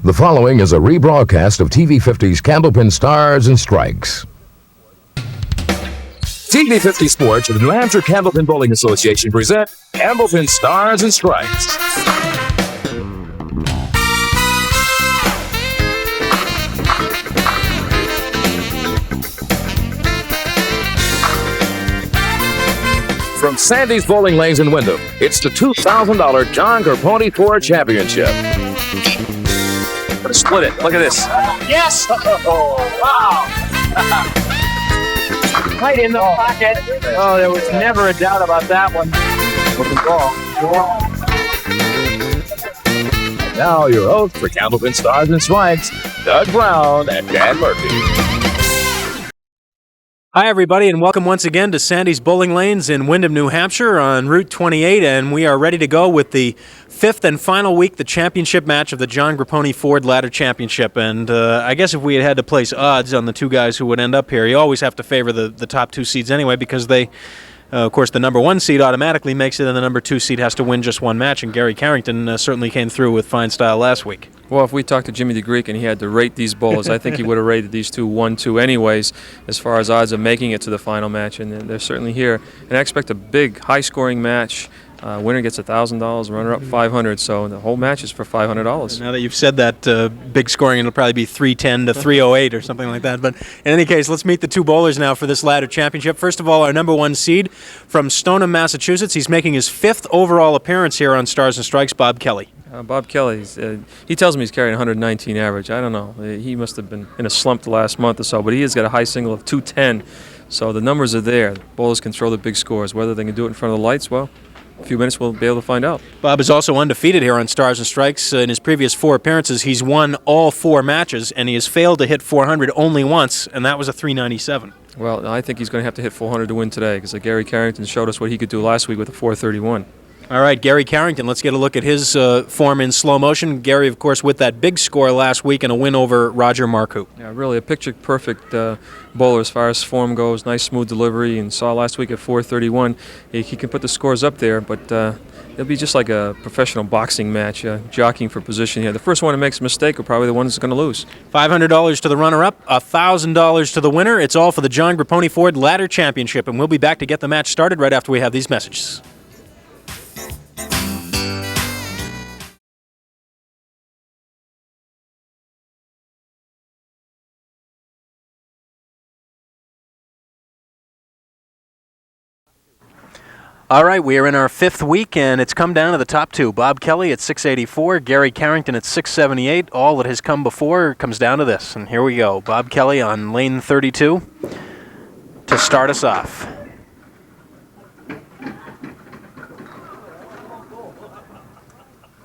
The following is a rebroadcast of TV50's Candlepin Stars and Strikes. TV50 Sports and the New Hampshire Candlepin Bowling Association present Candlepin Stars and Strikes. From Sandy's Bowling Lanes in Windham, it's the $2,000 John Carponi Ford Championship. Split it. Look at this. Yes! Oh, wow! Right in the pocket. Oh, there was never a doubt about that one. And now your hosts for Candlepin Stars and Strikes, Doug Brown and Dan Murphy. Hi, everybody, and welcome once again to Sandy's Bowling Lanes in Windham, New Hampshire on Route 28, and we are ready to go with the fifth and final week, the championship match of the John Carponi Ford Ladder Championship. And I guess if we had to place odds on the two guys who would end up here, you always have to favor the top two seeds anyway, because they, of course, the number one seed automatically makes it, and the number two seed has to win just one match, and Gary Carrington certainly came through with fine style last week. Well, if we talked to Jimmy DeGreek and he had to rate these bowlers, I think he would have rated these two 1-2 anyways, as far as odds of making it to the final match, and they're certainly here. And I expect a big, high-scoring match. Winner gets $1,000, runner-up $500, so the whole match is for $500. Now that you've said that, big scoring, it'll probably be 310 to 308 or something like that. But in any case, let's meet the two bowlers now for this ladder championship. First of all, our number one seed from Stoneham, Massachusetts. He's making his fifth overall appearance here on Stars and Strikes, Bob Kelly. Bob Kelly, he tells me he's carrying 119 average. I don't know. He must have been in a slump the last month or so, but he has got a high single of 210. So the numbers are there. Bowlers can throw the big scores. Whether they can do it in front of the lights, well, a few minutes we'll be able to find out. Bob is also undefeated here on Stars and Strikes. In his previous four appearances, he's won all four matches, and he has failed to hit 400 only once, and that was a 397. Well, I think he's going to have to hit 400 to win today, because Gary Carrington showed us what he could do last week with a 431. All right, Gary Carrington, let's get a look at his form in slow motion. Gary, of course, with that big score last week and a win over Roger Marcoux. Yeah, really a picture-perfect bowler as far as form goes. Nice, smooth delivery, and saw last week at 431. He can put the scores up there, but it'll be just like a professional boxing match, jockeying for position here. The first one that makes a mistake will probably the one that's going to lose. $500 to the runner-up, $1,000 to the winner. It's all for the John Carponi Ford Ladder Championship, and we'll be back to get the match started right after we have these messages. All right, we are in our fifth week, and it's come down to the top two. Bob Kelly at 684, Gary Carrington at 678. All that has come before comes down to this, and here we go. Bob Kelly on lane 32 to start us off.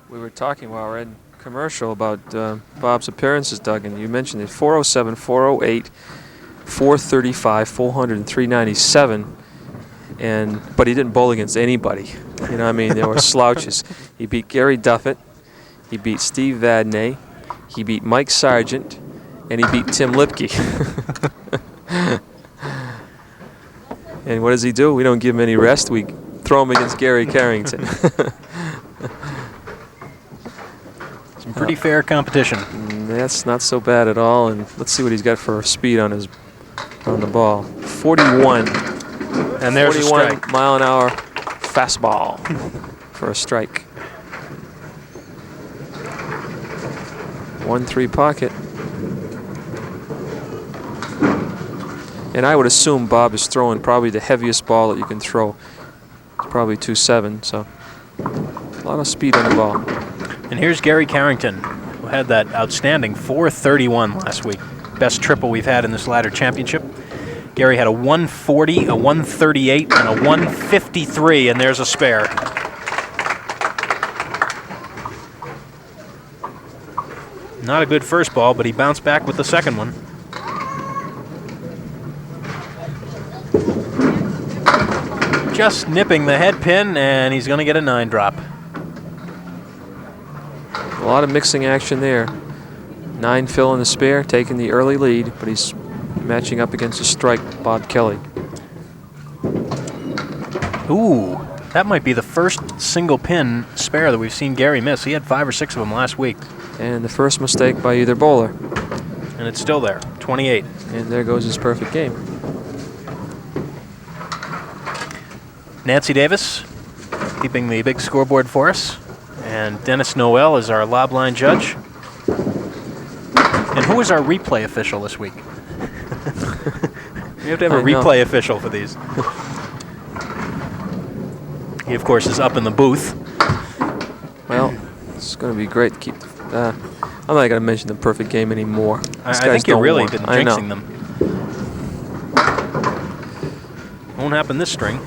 We were talking while we were in commercial about Bob's appearances, Doug, and you mentioned it. 407, 408, 435, 400, and 397. But he didn't bowl against anybody. You know what I mean? There were slouches. He beat Gary Duffett. He beat Steve Vadnais. He beat Mike Sargent. And he beat Tim Lipke. And what does he do? We don't give him any rest. We throw him against Gary Carrington. Some pretty fair competition. That's not so bad at all. And let's see what he's got for speed on the ball. 41. And there's 41 a strike. mile-an-hour fastball for a strike. 1-3 pocket. And I would assume Bob is throwing probably the heaviest ball that you can throw. It's probably 2.7, so a lot of speed on the ball. And here's Gary Carrington, who had that outstanding 431 last week. Best triple we've had in this ladder championship. Gary had a 140, a 138, and a 153, and there's a spare. Not a good first ball, but he bounced back with the second one. Just nipping the head pin, and he's going to get a 9 drop. A lot of mixing action there. 9 Phil in the spare, taking the early lead, but he's matching up against a strike, Bob Kelly. Ooh, that might be the first single pin spare that we've seen Gary miss. He had 5 or 6 of them last week. And the first mistake by either bowler. And it's still there, 28. And there goes his perfect game. Nancy Davis keeping the big scoreboard for us. And Dennis Noel is our lob line judge. And who is our replay official this week? We have to have a replay official for these. He, of course, is up in the booth. Well, it's going to be great to keep. I'm not going to mention the perfect game anymore. I think you've really been jinxing them. Won't happen this string.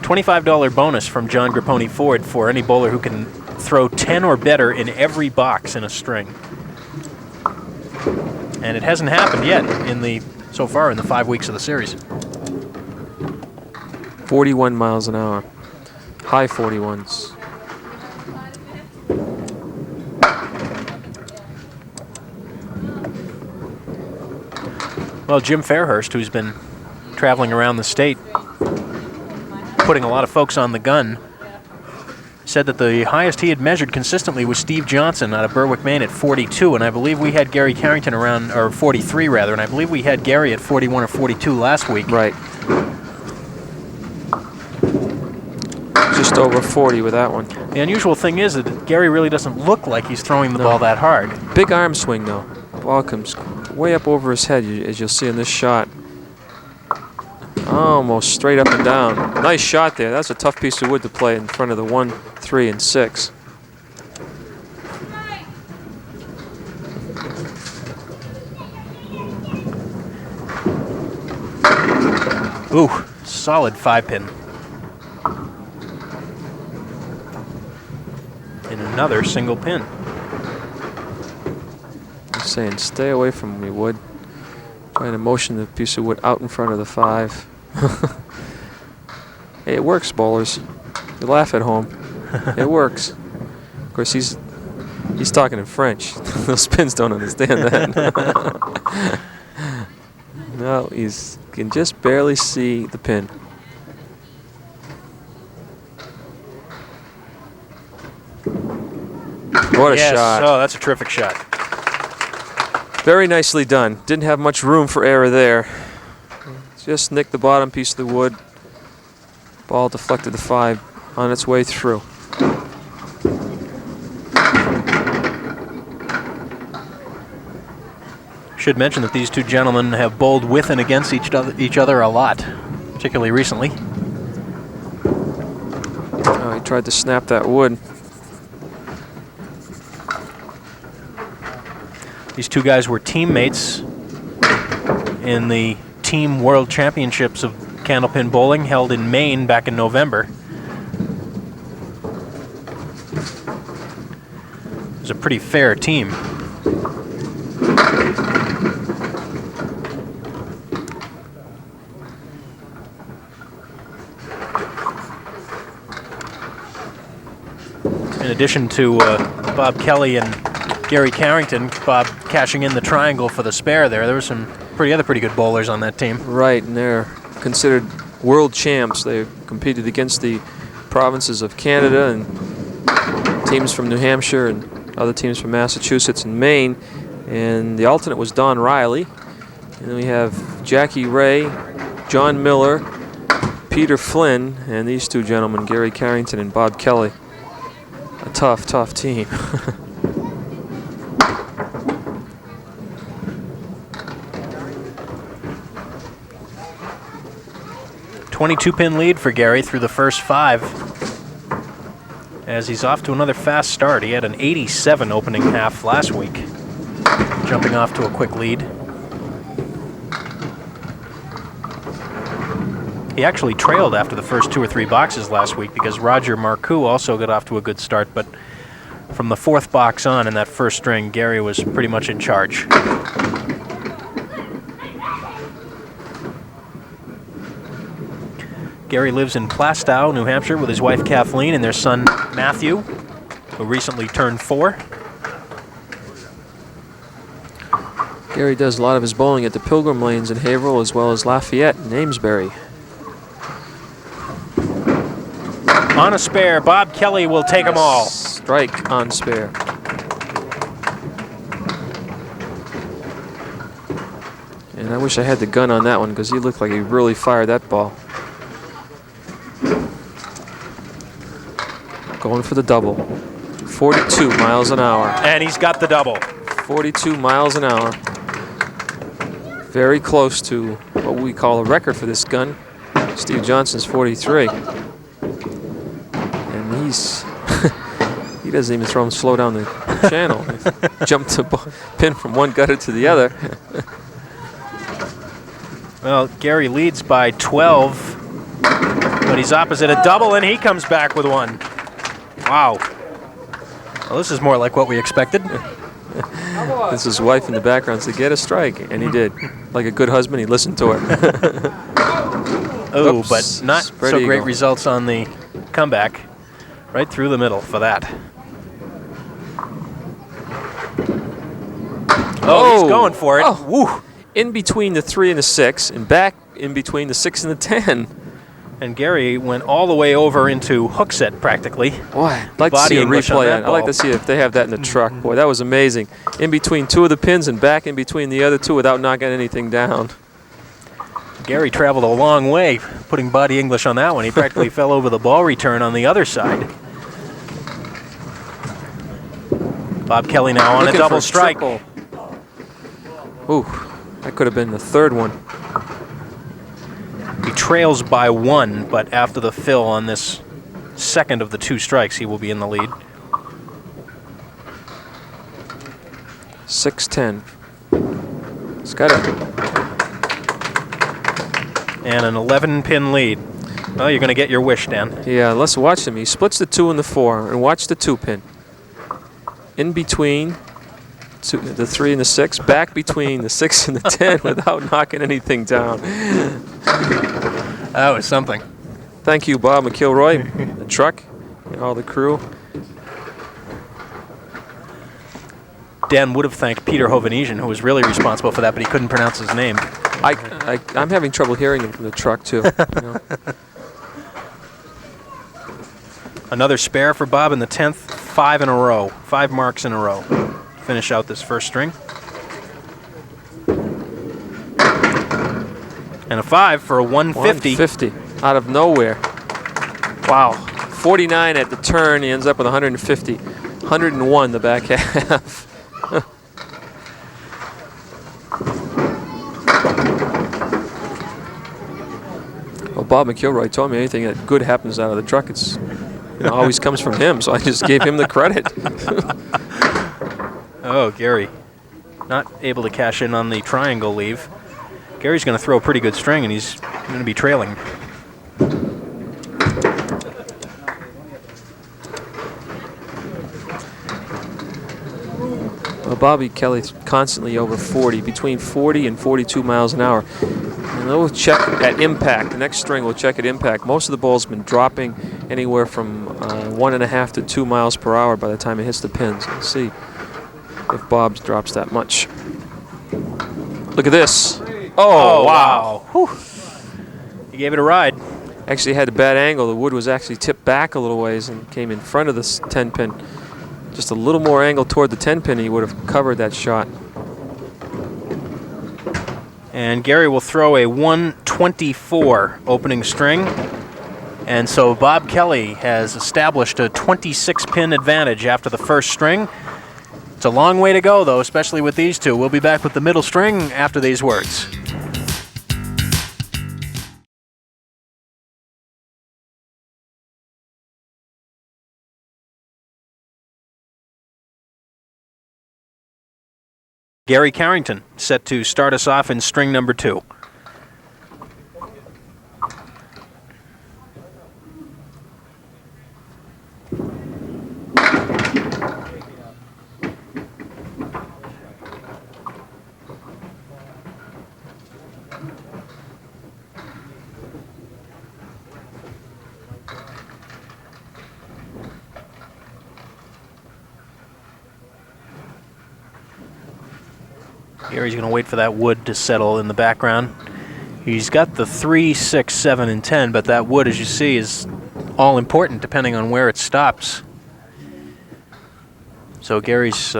$25 bonus from John Grapponi Ford for any bowler who can throw 10 or better in every box in a string. And it hasn't happened yet so far in the 5 weeks of the series. 41 miles an hour. High 41s. Well, Jim Fairhurst, who's been traveling around the state, putting a lot of folks on the gun, said that the highest he had measured consistently was Steve Johnson out of Berwick, Maine at 42, and I believe we had Gary Carrington around, or 43 rather, and I believe we had Gary at 41 or 42 last week. Right. Just over 40 with that one. The unusual thing is that Gary really doesn't look like he's throwing the ball that hard. Big arm swing though. Ball comes way up over his head, as you'll see in this shot. Almost straight up and down. Nice shot there. That's a tough piece of wood to play in front of the 1, 3, and 6. Ooh, solid 5-pin. And another single pin. I'm saying stay away from me, Wood. Trying to motion the piece of wood out in front of the 5. Hey, it works, bowlers. You laugh at home. It works. Of course, he's talking in French. Those spins don't understand that. No, he can just barely see the pin. What a shot. Oh, that's a terrific shot. Very nicely done. Didn't have much room for error there. Just nicked the bottom piece of the wood. Ball deflected the 5 on its way through. Should mention that these two gentlemen have bowled with and against each other a lot, particularly recently. Oh, he tried to snap that wood. These two guys were teammates in the Team World Championships of Candlepin Bowling held in Maine back in November. It was a pretty fair team. In addition to Bob Kelly and Gary Carrington, Bob cashing in the triangle for the spare there were some pretty good bowlers on that team. Right, and they're considered world champs. They've competed against the provinces of Canada and teams from New Hampshire and other teams from Massachusetts and Maine. And the alternate was Don Riley. And then we have Jackie Ray, John Miller, Peter Flynn, and these two gentlemen, Gary Carrington and Bob Kelly. A tough, tough team. 22-pin lead for Gary through the first 5. As he's off to another fast start. He had an 87 opening half last week, jumping off to a quick lead. He actually trailed after the first 2 or 3 boxes last week because Roger Marcoux also got off to a good start, but from the 4th box on in that first string, Gary was pretty much in charge. Gary lives in Plastow, New Hampshire with his wife Kathleen and their son Matthew, who recently turned 4. Gary does a lot of his bowling at the Pilgrim Lanes in Haverhill as well as Lafayette and Amesbury. On a spare, Bob Kelly will take them all. Strike on spare. And I wish I had the gun on that one because he looked like he really fired that ball. Going for the double. 42 miles an hour. And he's got the double. 42 miles an hour. Very close to what we call a record for this gun. Steve Johnson's 43. And he's he doesn't even throw him slow down the channel. Jump to pin from one gutter to the other. Well, Gary leads by 12, but he's opposite a double, and he comes back with one. Wow. Well, this is more like what we expected. This is his wife in the background said, "Get a strike," and he did. Like a good husband, he listened to her. Oh, but not Spread so eagle. great results on the comeback. Right through the middle for that. Oh, he's going for it. Oh. Woo. In between the 3 and the 6, and back in between the 6 and the 10. And Gary went all the way over into hook set practically. Boy, I'd like to Body see a English on replay. that I'd like ball. to see if they have that in the truck. Boy, that was amazing. In between 2 of the pins and back in between the other 2 without knocking anything down. Gary traveled a long way putting Body English on that one. He practically fell over the ball return on the other side. Bob Kelly now on Looking a for double strike. triple. Ooh, that could have been the third one. He trails by 1, but after the fill on this second of the 2 strikes, he will be in the lead. 6-10. It's got it. And an 11-pin lead. Well, you're going to get your wish, Dan. Yeah, let's watch him. He splits the 2 and the 4, and watch the 2-pin. In between the 3 and the 6, back between the 6 and the 10 without knocking anything down. That was something. Thank you, Bob McIlroy, the truck, and all the crew. Dan would have thanked Peter Hovhanesian, who was really responsible for that, but he couldn't pronounce his name. I'm having trouble hearing him from the truck, too. You know? Another spare for Bob in the 10th, 5 in a row, 5 marks in a row. Finish out this first string. And a 5 for a 150. 150 out of nowhere. Wow. 49 at the turn. He ends up with 150. 101 the back half. Well, Bob McIlroy told me anything that good happens out of the truck, it's always comes from him, so I just gave him the credit. Oh, Gary. Not able to cash in on the triangle leave. Gary's going to throw a pretty good string, and he's going to be trailing. Well, Bobby Kelly's constantly over 40, between 40 and 42 miles an hour. And they'll check at impact. The next string will check at impact. Most of the ball's been dropping anywhere from 1.5 to 2 miles per hour by the time it hits the pins. Let's see if Bob's drops that much. Look at this. Oh, wow. Whew. He gave it a ride. Actually had a bad angle. The wood was actually tipped back a little ways and came in front of the 10-pin. Just a little more angle toward the 10-pin, he would have covered that shot. And Gary will throw a 124 opening string. And so Bob Kelly has established a 26-pin advantage after the first string. It's a long way to go, though, especially with these two. We'll be back with the middle string after these words. Gary Carrington set to start us off in string number 2. Gary's going to wait for that wood to settle in the background. He's got the 3, 6, 7, and 10, but that wood, as you see, is all important depending on where it stops. So Gary's...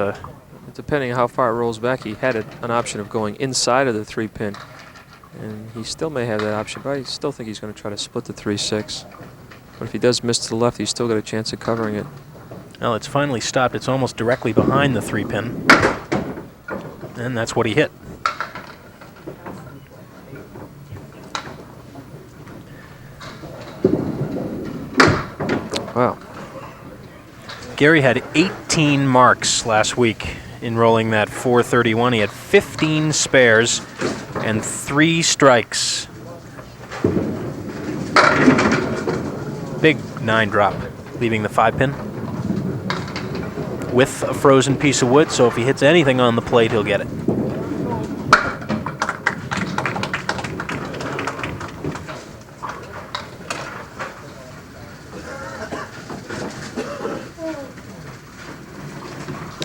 Depending on how far it rolls back, he had an option of going inside of the 3-pin. And he still may have that option, but I still think he's going to try to split the 3-6. But if he does miss to the left, he's still got a chance of covering it. Well, it's finally stopped. It's almost directly behind the 3-pin. And that's what he hit. Wow. Gary had 18 marks last week in rolling that 431. He had 15 spares and 3 strikes. Big 9 drop, leaving the 5-pin with a frozen piece of wood, so if he hits anything on the plate, he'll get it.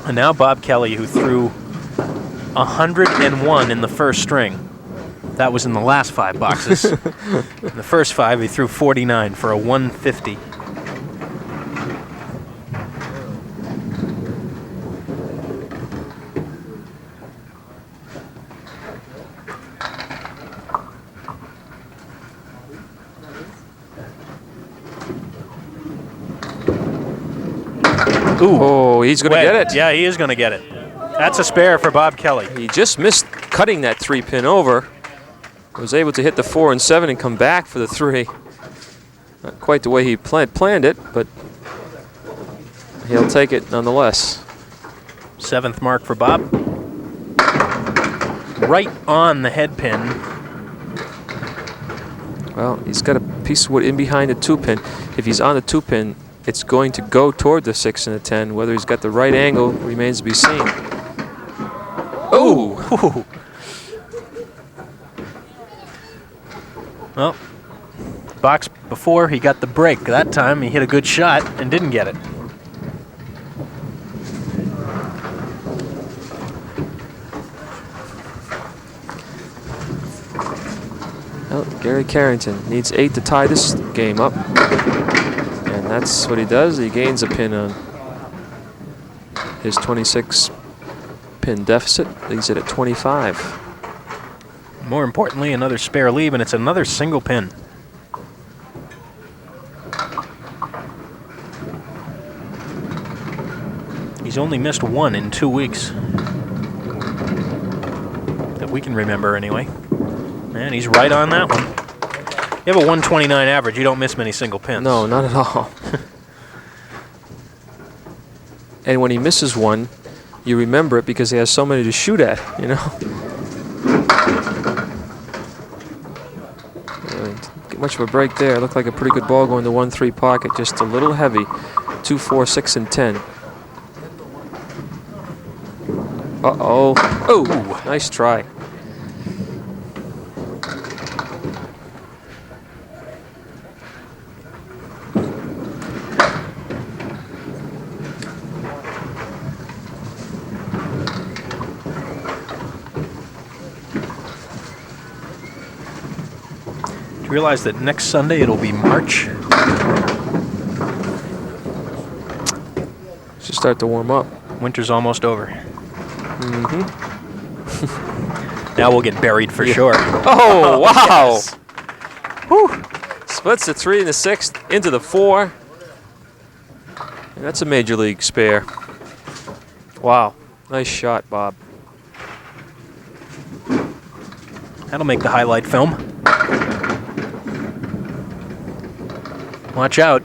And now Bob Kelly, who threw 101 in the first string. That was in the last 5 boxes. In the first 5, he threw 49 for a 150. Ooh. Oh, he's going to get it. Yeah, he is going to get it. That's a spare for Bob Kelly. He just missed cutting that 3-pin over. Was able to hit the 4 and 7 and come back for the 3. Not quite the way he planned it, but he'll take it nonetheless. 7th mark for Bob. Right on the head pin. Well, he's got a piece of wood in behind the 2-pin. If he's on the 2-pin, it's going to go toward the 6 and the 10. Whether he's got the right angle remains to be seen. Oh! Well, box before he got the break. That time he hit a good shot and didn't get it. Well, Gary Carrington needs 8 to tie this game up. And that's what he does. He gains a pin on his 26-pin deficit. Leaves it at 25. More importantly, another spare leave, and it's another single pin. He's only missed 1 in 2 weeks. That we can remember, anyway. And he's right on that one. You have a 129 average, you don't miss many single pins. No, not at all. And when he misses one, you remember it because he has so many to shoot at, you know? Get much of a break there. Looked like a pretty good ball going to 1-3 pocket, just a little heavy. 2, 4, 6, and 10. Uh-oh. Oh, nice try. Do you realize that next Sunday it'll be March? Should start to warm up. Winter's almost over. Mm-hmm. Now we'll get buried for sure. Oh, wow. Yes. Whew. Splits the 3 and the 6 into the 4. And that's a major league spare. Wow. Nice shot, Bob. That'll make the highlight film. Watch out.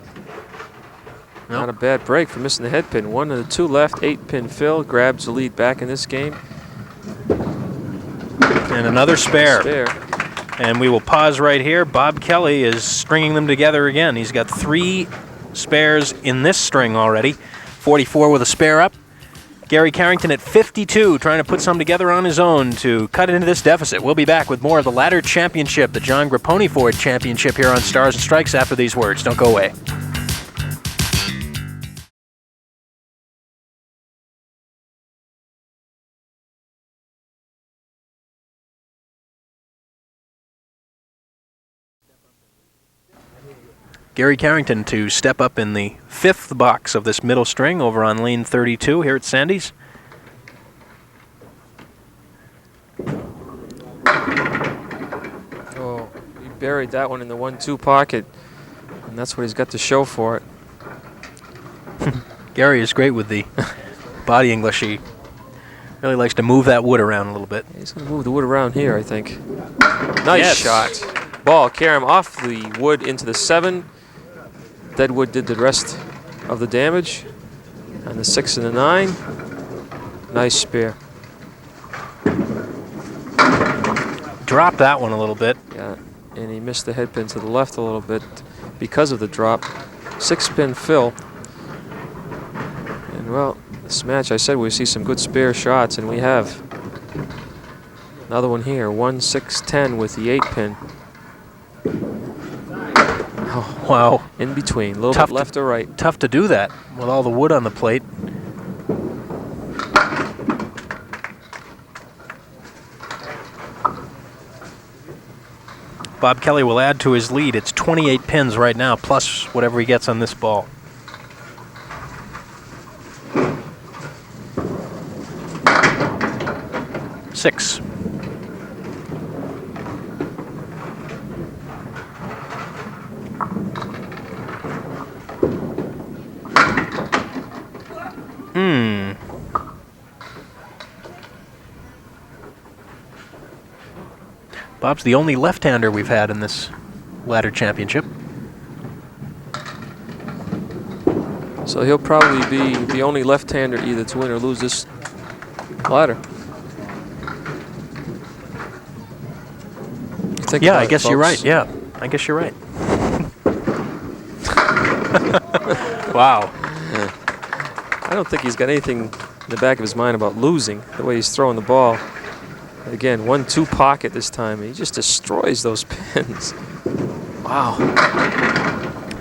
Not a bad break for missing the head pin. 1 and the 2 left. 8-pin fill. Grabs the lead back in this game. And another spare. Spare. And we will pause right here. Bob Kelly is stringing them together again. He's got 3 spares in this string already. 44 with a spare up. Gary Carrington at 52, trying to put some together on his own to cut into this deficit. We'll be back with more of the Ladder Championship, the John Grapponi Ford Championship here on Stars and Strikes after these words. Don't go away. Gary Carrington to step up in the 5th box of this middle string over on lane 32 here at Sandy's. Oh, he buried that one in the 1-2 pocket, and that's what he's got to show for it. Gary is great with the body English. He really likes to move that wood around a little bit. He's going to move the wood around here, I think. Nice shot. Ball carry him off the wood into the 7. Deadwood did the rest of the damage. And the 6 and the 9. Nice spear. Dropped that one a little bit. Yeah, and he missed the head pin to the left a little bit because of the drop. 6-pin fill. And well, this match, I said we see some good spare shots, and we have. Another one here, 1-6-10 with the 8-pin. Oh, wow. In between, a little bit left or right. Tough to do that with all the wood on the plate. Bob Kelly will add to his lead. It's 28 pins right now, plus whatever he gets on this ball. Six. Bob's the only left-hander we've had in this ladder championship. So he'll probably be the only left-hander either to win or lose this ladder. Yeah, I guess you're right. Yeah, I guess you're right. Wow. Yeah. I don't think he's got anything in the back of his mind about losing, the way he's throwing the ball. Again, 1-2 pocket this time. He just destroys those pins. Wow.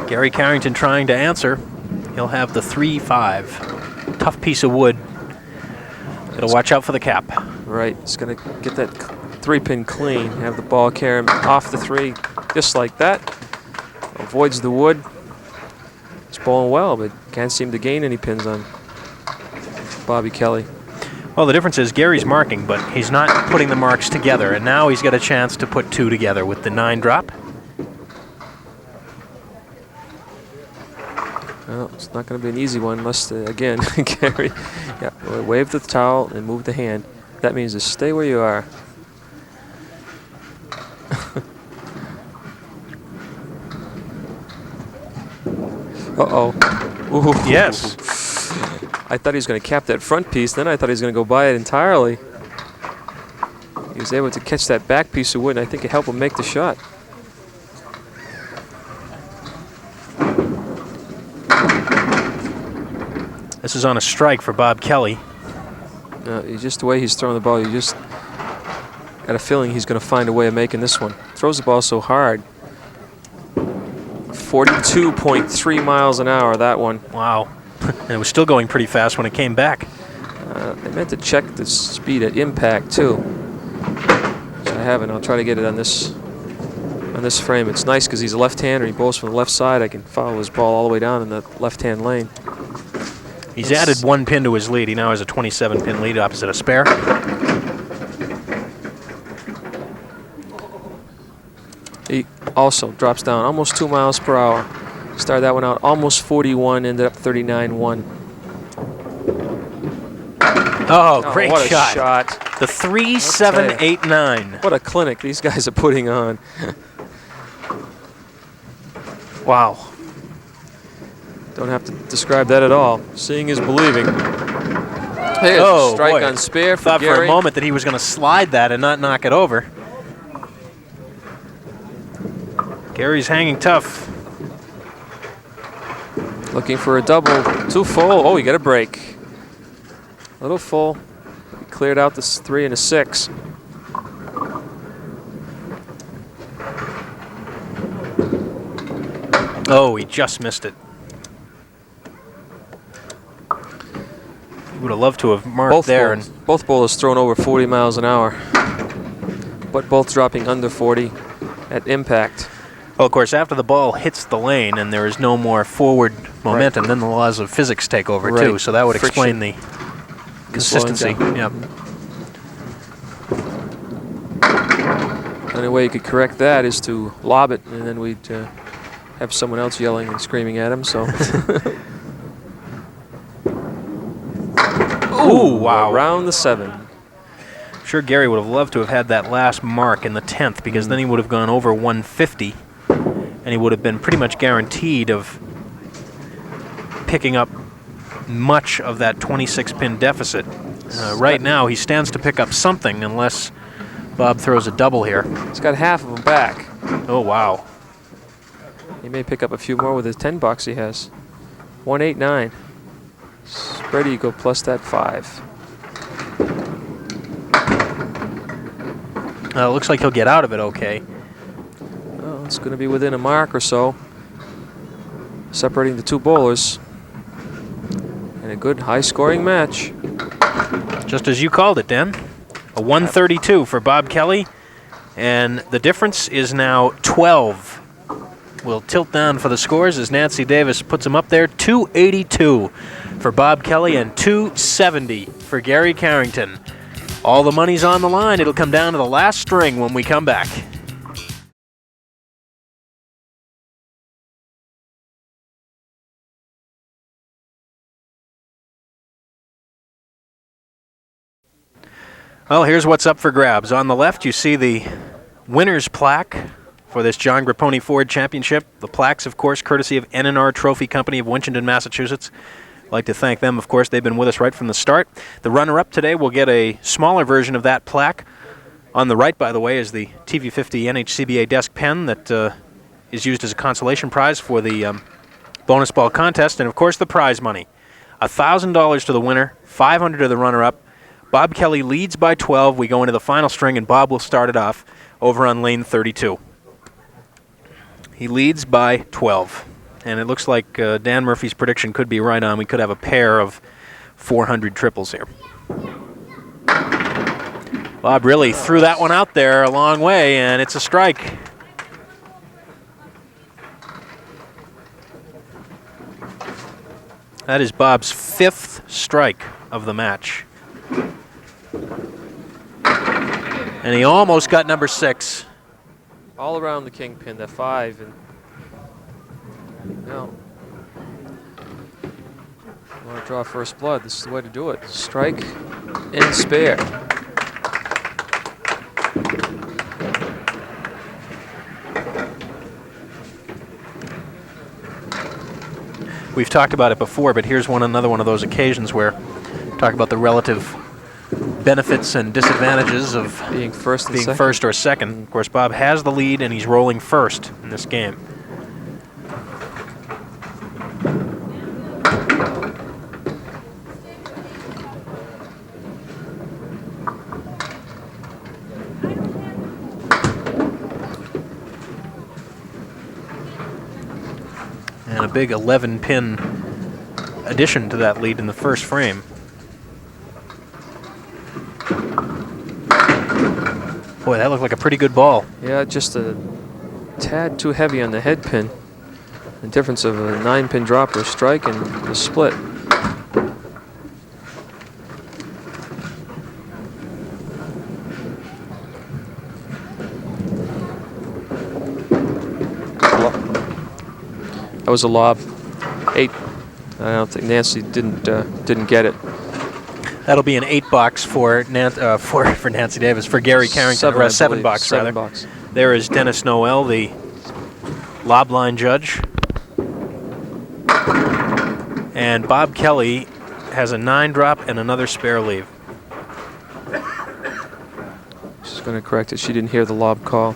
Gary Carrington trying to answer. He'll have the 3-5. Tough piece of wood. It'll watch out for the cap. Right. He's going to get that 3-pin clean. Have the ball carry him off the 3, just like that. Avoids the wood. He's bowling well, but can't seem to gain any pins on Bobby Kelly. Well, the difference is Gary's marking, but he's not putting the marks together, and now he's got a chance to put 2 together with the 9 drop. Well, it's not going to be an easy one unless, again, Gary, wave the towel and move the hand. That means to stay where you are. Uh-oh. Ooh. Yes. I thought he was going to cap that front piece, then I thought he was going to go by it entirely. He was able to catch that back piece of wood, and I think it helped him make the shot. This is on a strike for Bob Kelly. Just the way he's throwing the ball, you just got a feeling he's going to find a way of making this one. Throws the ball so hard. 42.3 miles an hour, that one. Wow. And it was still going pretty fast when it came back. I meant to check the speed at impact too, which I haven't. I'll try to get it on this frame. It's nice because he's a left-hander. He bowls from the left side. I can follow his ball all the way down in the left-hand lane. He's added 1 pin to his lead. He now has a 27-pin lead opposite a spare. He also drops down almost 2 miles per hour. Started that one out almost 41, ended up 39.1. Oh, great what shot. A shot. The 3-7-8-9. What a clinic these guys are putting on. Wow. Don't have to describe that at all. Seeing is believing. Here's a strike boy. on spare for Thought Gary. for a moment that he was going to slide that and not knock it over. Gary's hanging tough. Looking for a double. Too full. Oh, you got a break. A little full. He cleared out the 3 and a 6. Oh, he just missed it. He would have loved to have marked there. Both bowlers thrown over 40 miles an hour, but both dropping under 40 at impact. Well, of course, after the ball hits the lane and there is no more forward momentum, then the laws of physics take over too. So that would explain the consistency. Yeah. The only way you could correct that is to lob it, and then we'd have someone else yelling and screaming at him. So. Ooh, wow. Around the 7. Sure, Gary would have loved to have had that last mark in the 10th, because then he would have gone over 150, and he would have been pretty much guaranteed of picking up much of that 26-pin deficit. Right now, he stands to pick up something unless Bob throws a double here. He's got half of them back. Oh, wow. He may pick up a few more with his 10 bucks he has. 189. Spread eagle plus that 5. Looks like he'll get out of it okay. Well, it's going to be within a mark or so, separating the two bowlers. And a good high-scoring match. Just as you called it, Dan. A 132 for Bob Kelly, and the difference is now 12. We'll tilt down for the scores as Nancy Davis puts them up there. 282 for Bob Kelly and 270 for Gary Carrington. All the money's on the line. It'll come down to the last string when we come back. Well, here's what's up for grabs. On the left, you see the winner's plaque for this John Grapponi Ford Championship. The plaques, of course, courtesy of N&R Trophy Company of Winchendon, Massachusetts. I'd like to thank them, of course. They've been with us right from the start. The runner-up today will get a smaller version of that plaque. On the right, by the way, is the TV50 NHCBA desk pen that is used as a consolation prize for the bonus ball contest. And, of course, the prize money. $1,000 to the winner, $500 to the runner-up. Bob Kelly leads by 12. We go into the final string, and Bob will start it off over on lane 32. He leads by 12. And it looks like Dan Murphy's prediction could be right on. We could have a pair of 400 triples here. Bob really threw that one out there a long way, and it's a strike. That is Bob's 5th strike of the match. And he almost got number 6. All around the kingpin, that 5. And no. You want to draw first blood, this is the way to do it. Strike and spare. We've talked about it before, but here's another one of those occasions where talk about the relative benefits and disadvantages of being first or second. Of course, Bob has the lead, and he's rolling first in this game. And a big 11-pin addition to that lead in the first frame. Boy, that looked like a pretty good ball. Yeah, just a tad too heavy on the head pin. The difference of a 9-pin drop or strike and the split. That was a lob. 8. I don't think Nancy didn't get it. That'll be an 8 box for Nancy Davis, for Gary Carrington, or a 7 box, rather. 7 box. There is Dennis Noel, the lob line judge. And Bob Kelly has a 9 drop and another spare leave. She's going to correct it. She didn't hear the lob call.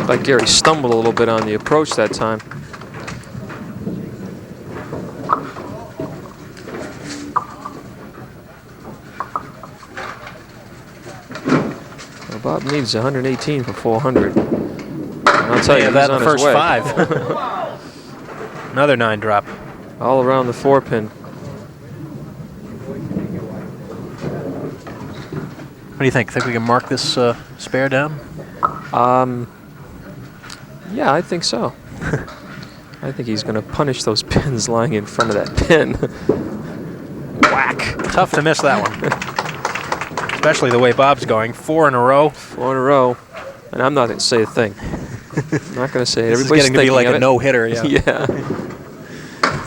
Like Gary stumbled a little bit on the approach that time. Well, Bob needs 118 for 400. And I'll tell you, that he's on the first his way. 5. Another 9 drop. All around the 4-pin. do you think? Think we can mark this spare down? Yeah, I think so. I think he's going to punish those pins lying in front of that pin. Whack. Tough to miss that one. Especially the way Bob's going. 4 in a row. 4 in a row. And I'm not going to say a thing. I'm not going to say it. This is Everybody's getting to be like a no-hitter. Yeah. Yeah.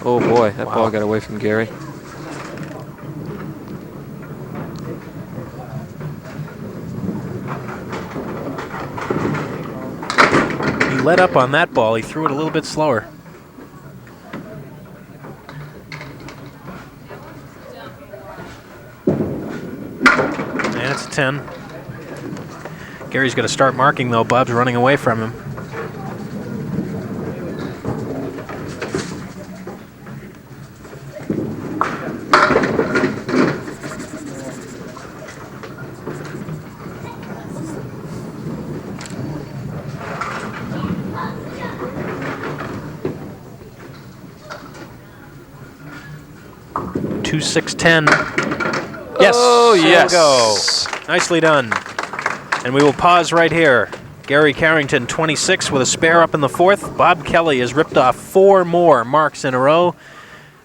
Oh, boy. That ball got away from Gary. He let up on that ball. He threw it a little bit slower. And it's a 10. Gary's going to start marking, though. Bob's running away from him. Two, 6, 10. Yes. Oh, yes. There we go. Nicely done. And we will pause right here. Gary Carrington, 26, with a spare up in the 4th. Bob Kelly has ripped off 4 more marks in a row.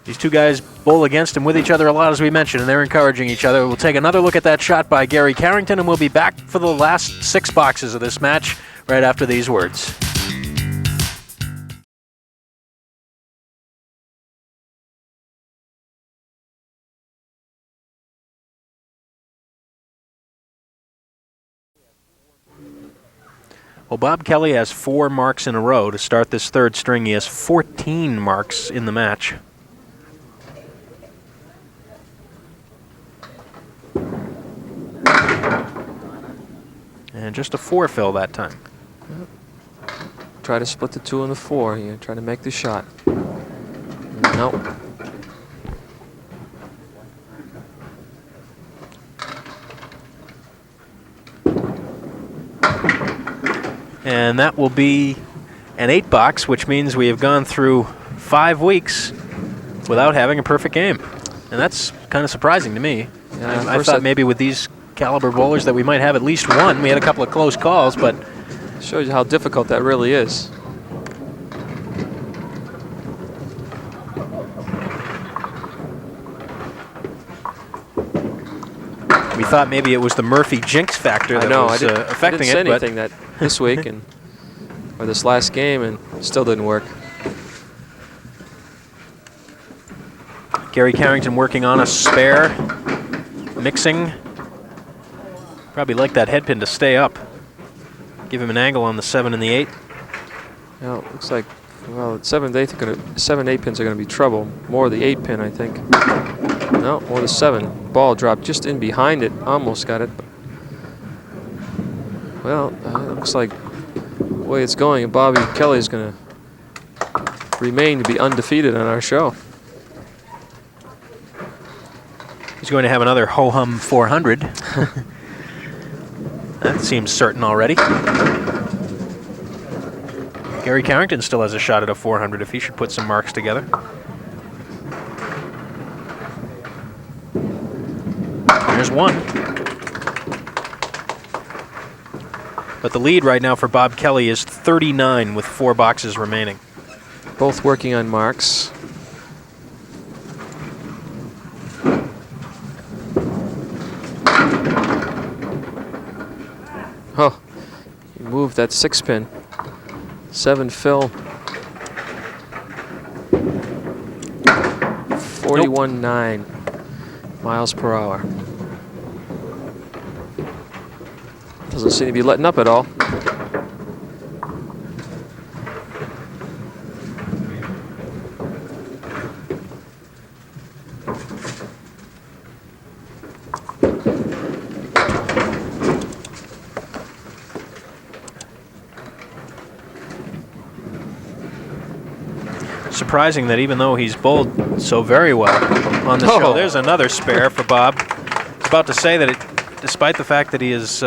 These two guys bowl against and with each other a lot, as we mentioned, and they're encouraging each other. We'll take another look at that shot by Gary Carrington, and we'll be back for the last 6 boxes of this match right after these words. Well, Bob Kelly has 4 marks in a row to start this 3rd string. He has 14 marks in the match. And just a 4 fill that time. Try to split the 2 and the 4. You try to make the shot. Nope. And that will be an 8 box, which means we have gone through 5 weeks without having a perfect game. And that's kind of surprising to me. Yeah, I thought maybe with these caliber bowlers that we might have at least one. We had a couple of close calls, but shows you how difficult that really is. we thought maybe it was the Murphy jinx factor that was affecting I didn't say it. anything that this week and or this last game, and still didn't work. Gary Carrington working on a spare, mixing. Probably like that head pin to stay up. Give him an angle on the 7 and the 8. Well, it looks like, well, the 7 and 8 pins are going to be trouble. More the 8 pin, I think. No, more the 7. Ball dropped just in behind it. Almost got it. Well, it looks like the way it's going, and Bobby Kelly is going to remain to be undefeated on our show. He's going to have another ho-hum 400. That seems certain already. Gary Carrington still has a shot at a 400 if he should put some marks together. There's one. But the lead right now for Bob Kelly is 39 with 4 boxes remaining. Both working on marks. Oh, he moved that 6 pin. 7 fill. 41.9 miles per hour. Doesn't seem to be letting up at all. Surprising that even though he's bowled so very well on the show, there's another spare for Bob. I was about to say that despite the fact that he is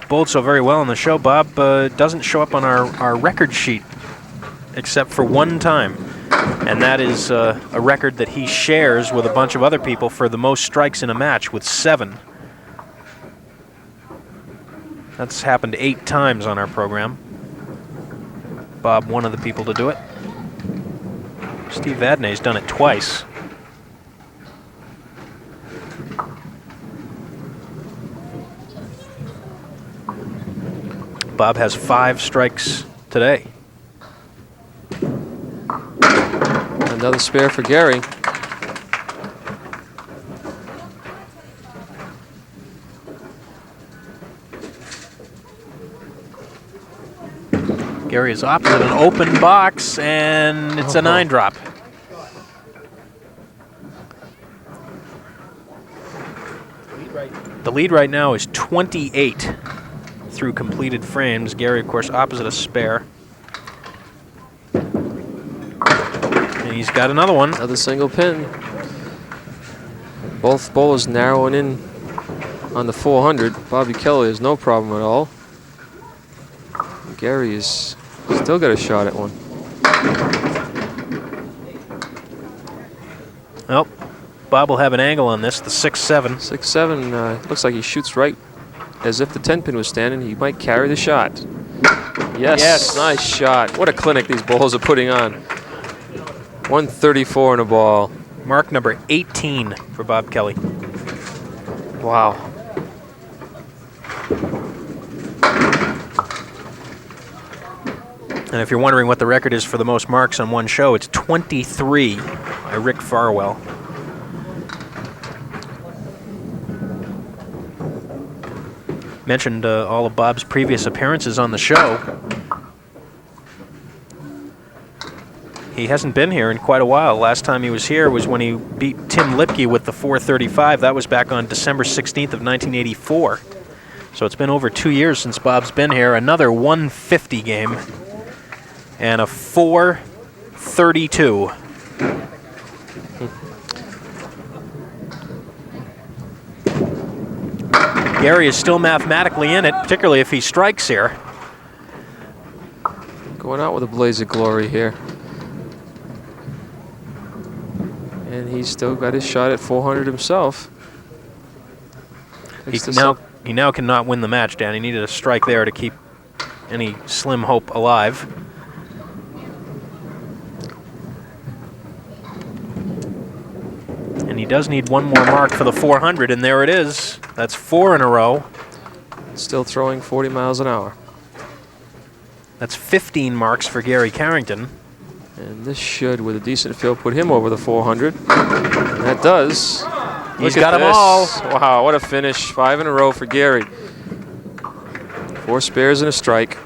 bowled so very well on the show, Bob doesn't show up on our record sheet except for one time. And that is a record that he shares with a bunch of other people for the most strikes in a match with 7. That's happened 8 times on our program. Bob, one of the people to do it. Steve Vadney's done it twice. Bob has 5 strikes today. Another spare for Gary. Gary is opposite an open box, and it's a 9-drop. The lead right now is 28 through completed frames. Gary, of course, opposite a spare. And he's got another one. Another single pin. Both bowlers narrowing in on the 400. Bobby Kelly has no problem at all. Gary is still got a shot at one. Well, Bob will have an angle on this, the 6-7. 6-7 looks like he shoots right as if the 10-pin was standing. He might carry the shot. Yes, nice shot. What a clinic these bowlers are putting on. 134 in a ball. Mark number 18 for Bob Kelly. Wow. And if you're wondering what the record is for the most marks on one show, it's 23 by Rick Farwell. Mentioned all of Bob's previous appearances on the show. He hasn't been here in quite a while. Last time he was here was when he beat Tim Lipke with the 435. That was back on December 16th of 1984. So it's been over 2 years since Bob's been here. Another 150 game and a 432. Gary is still mathematically in it, particularly if he strikes here. Going out with a blaze of glory here. And he's still got his shot at 400 himself. He now cannot win the match, Dan. He needed a strike there to keep any slim hope alive. And he does need one more mark for the 400, and there it is. That's 4 in a row. Still throwing 40 miles an hour. That's 15 marks for Gary Carrington. And this should, with a decent field, put him over the 400. And that does. He's got them all. Wow, what a finish. 5 in a row for Gary. 4 spares and a strike.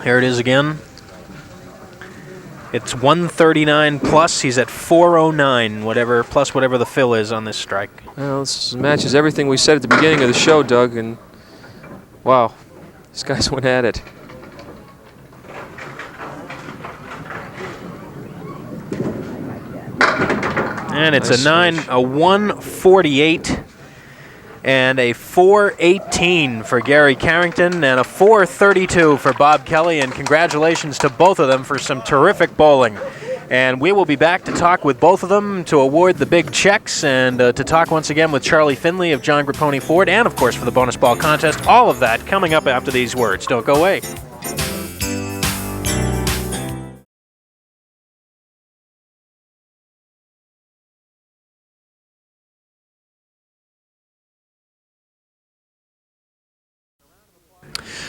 Here it is again. It's 139 plus. He's at 409, whatever the fill is on this strike. Well, this matches everything we said at the beginning of the show, Doug. And wow, these guys went at it. And it's Nice a 9, finish. a 148, and a 418 for Gary Carrington, and a 432 for Bob Kelly. And congratulations to both of them for some terrific bowling. And we will be back to talk with both of them to award the big checks and to talk once again with Charlie Finley of John Grapponi Ford, and of course for the bonus ball contest. All of that coming up after these words. Don't go away.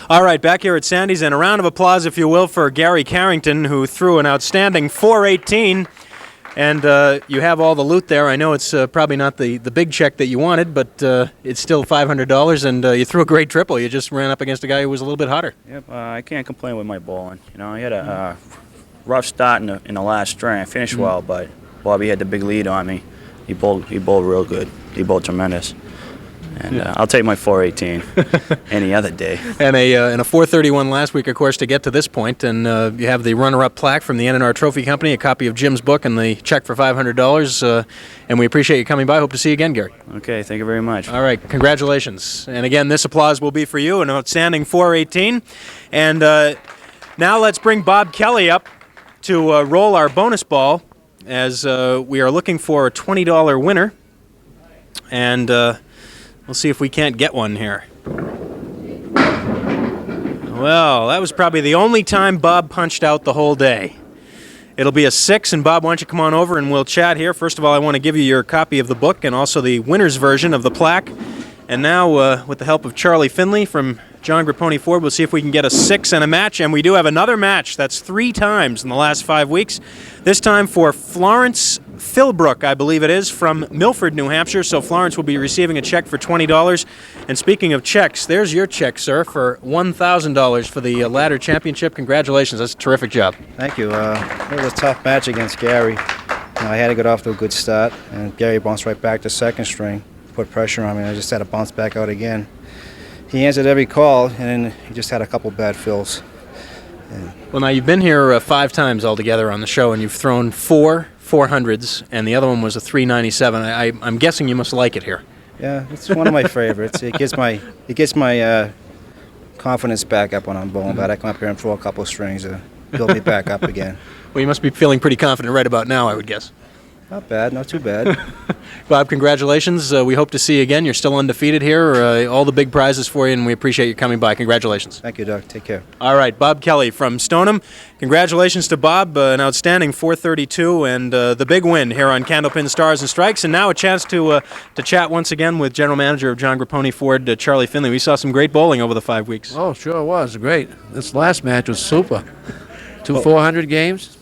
All right, back here at Sandy's, and a round of applause, if you will, for Gary Carrington, who threw an outstanding 418. And you have all the loot there. I know it's probably not the big check that you wanted, but it's still $500, and you threw a great triple. You just ran up against a guy who was a little bit hotter. Yep, I can't complain with my bowling. You know, I had a rough start in the last string. I finished well, but Bobby had the big lead on me. He bowled real good. He bowled tremendous. And I'll take my 418 any other day. And a 431 last week, of course, to get to this point. And you have the runner-up plaque from the N&R Trophy Company, a copy of Jim's book, and the check for $500. And we appreciate you coming by. Hope to see you again, Gary. Okay, thank you very much. All right, congratulations. And again, this applause will be for you, an outstanding 418. And now let's bring Bob Kelly up to roll our bonus ball, as we are looking for a $20 winner. and we'll see if we can't get one here. Well, that was probably the only time Bob punched out the whole day. It'll be a 6, and Bob, why don't you come on over and we'll chat here. First of all, I want to give you your copy of the book and also the winner's version of the plaque. And now, with the help of Charlie Finley from John Grapponi Ford, we'll see if we can get a 6 and a match. And we do have another match. That's 3 times in the last 5 weeks. This time for Florence Philbrook, I believe it is, from Milford, New Hampshire. So Florence will be receiving a check for $20. And speaking of checks, there's your check, sir, for $1,000 for the ladder championship. Congratulations. That's a terrific job. Thank you. It was a tough match against Gary. I had to get off to a good start, and Gary bounced right back to second string, put pressure on me, and I just had to bounce back out again. He answered every call, and then he just had a couple bad fills. Well, now you've been here 5 times altogether on the show, and you've thrown 4 400s, and the other one was a 397. I'm guessing you must like it here. Yeah, it's one of my favorites. It gets my confidence back up when I'm bowling, but I come up here and throw a couple strings to build me back up again. Well, you must be feeling pretty confident right about now, I would guess. Not bad, not too bad. Bob, congratulations. We hope to see you again. You're still undefeated here. All the big prizes for you, and we appreciate you coming by. Congratulations. Thank you, Doug. Take care. All right, Bob Kelly from Stoneham. Congratulations to Bob, an outstanding 432 and the big win here on Candlepin Stars and Strikes. And now a chance to chat once again with General Manager of John Grapponi Ford, Charlie Finley. We saw some great bowling over the 5 weeks. Oh, sure was. Great. This last match was super. 2 400 games.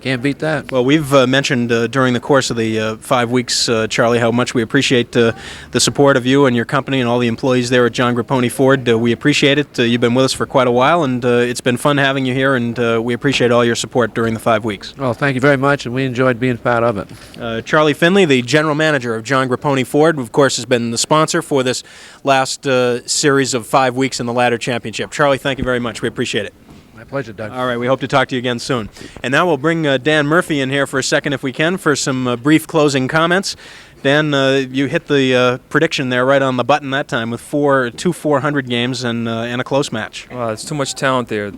Can't beat that. Well, we've mentioned during the course of the 5 weeks, Charlie, how much we appreciate the support of you and your company and all the employees there at John Grapponi Ford. We appreciate it. You've been with us for quite a while, and it's been fun having you here, and we appreciate all your support during the 5 weeks. Well, thank you very much, and we enjoyed being part of it. Charlie Finley, the General Manager of John Grapponi Ford, of course, has been the sponsor for this last series of 5 weeks in the Ladder Championship. Charlie, thank you very much. We appreciate it. My pleasure, Doug. All right, we hope to talk to you again soon. And now we'll bring Dan Murphy in here for a second, if we can, for some brief closing comments. Dan, you hit the prediction there right on the button that time with 2 400 games and a close match. Well, it's too much talent there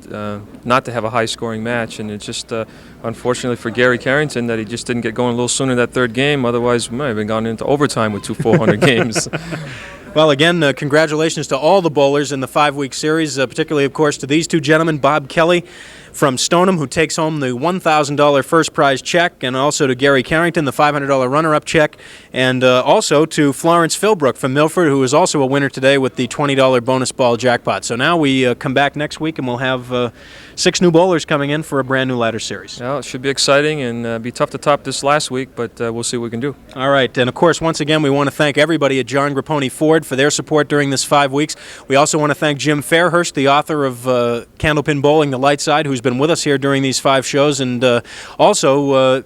not to have a high-scoring match, and it's just unfortunately for Gary Carrington that he just didn't get going a little sooner in that third game. Otherwise, we might have been gone into overtime with 2 400 games. Well, again, congratulations to all the bowlers in the 5-week series, particularly, of course, to these 2 gentlemen, Bob Kelly from Stoneham, who takes home the $1,000 first prize check, and also to Gary Carrington, the $500 runner-up check, and also to Florence Philbrook from Milford, who is also a winner today with the $20 bonus ball jackpot. So now we come back next week, and we'll have 6 new bowlers coming in for a brand new ladder series. Well, it should be exciting and be tough to top this last week, but we'll see what we can do. All right, and of course, once again, we want to thank everybody at John Grapponi Ford for their support during this 5 weeks. We also want to thank Jim Fairhurst, the author of Candlepin Bowling, The Light Side, who's been with us here during these 5 shows, and also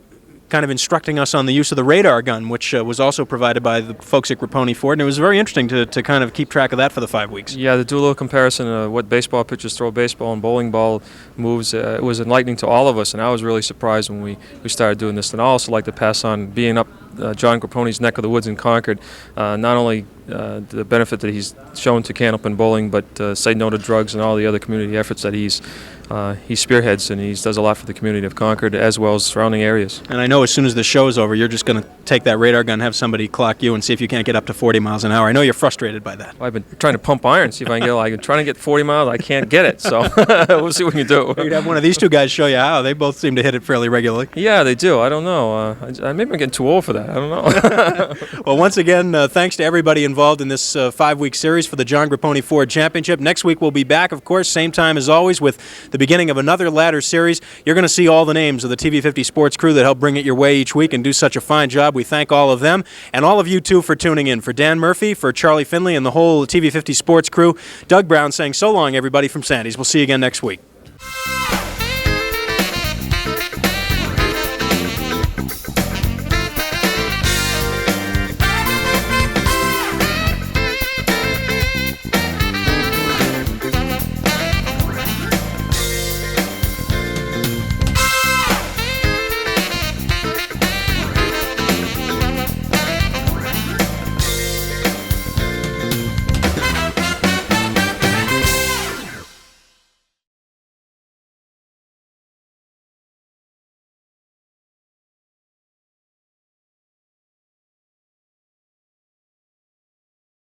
kind of instructing us on the use of the radar gun, which was also provided by the folks at Grapponi Ford, and it was very interesting to kind of keep track of that for the 5 weeks. Yeah, to do a little comparison of what baseball pitchers throw baseball and bowling ball moves, it was enlightening to all of us, and I was really surprised when we started doing this. And I also like to pass on being up John Grapponi's neck of the woods in Concord, not only the benefit that he's shown to Candlepin Bowling, but say no to drugs and all the other community efforts that he spearheads, and he does a lot for the community of Concord as well as surrounding areas. And I know as soon as the show's over, you're just going to take that radar gun, have somebody clock you, and see if you can't get up to 40 miles an hour. I know you're frustrated by that. Well, I've been trying to pump iron, see if I can get. I've been trying to get 40 miles. I can't get it, so we'll see what we can do. You'd have one of these 2 guys show you how. They both seem to hit it fairly regularly. Yeah, they do. I don't know. Maybe I'm getting too old for that. I don't know. Well, once again, thanks to everybody involved in this 5-week series for the John Grapponi Ford Championship. Next week we'll be back, of course, same time as always, with the beginning of another ladder series. You're going to see all the names of the TV50 sports crew that help bring it your way each week and do such a fine job. We thank all of them, and all of you, too, for tuning in. For Dan Murphy, for Charlie Finley, and the whole TV50 sports crew, Doug Brown saying so long, everybody, from Sandy's. We'll see you again next week.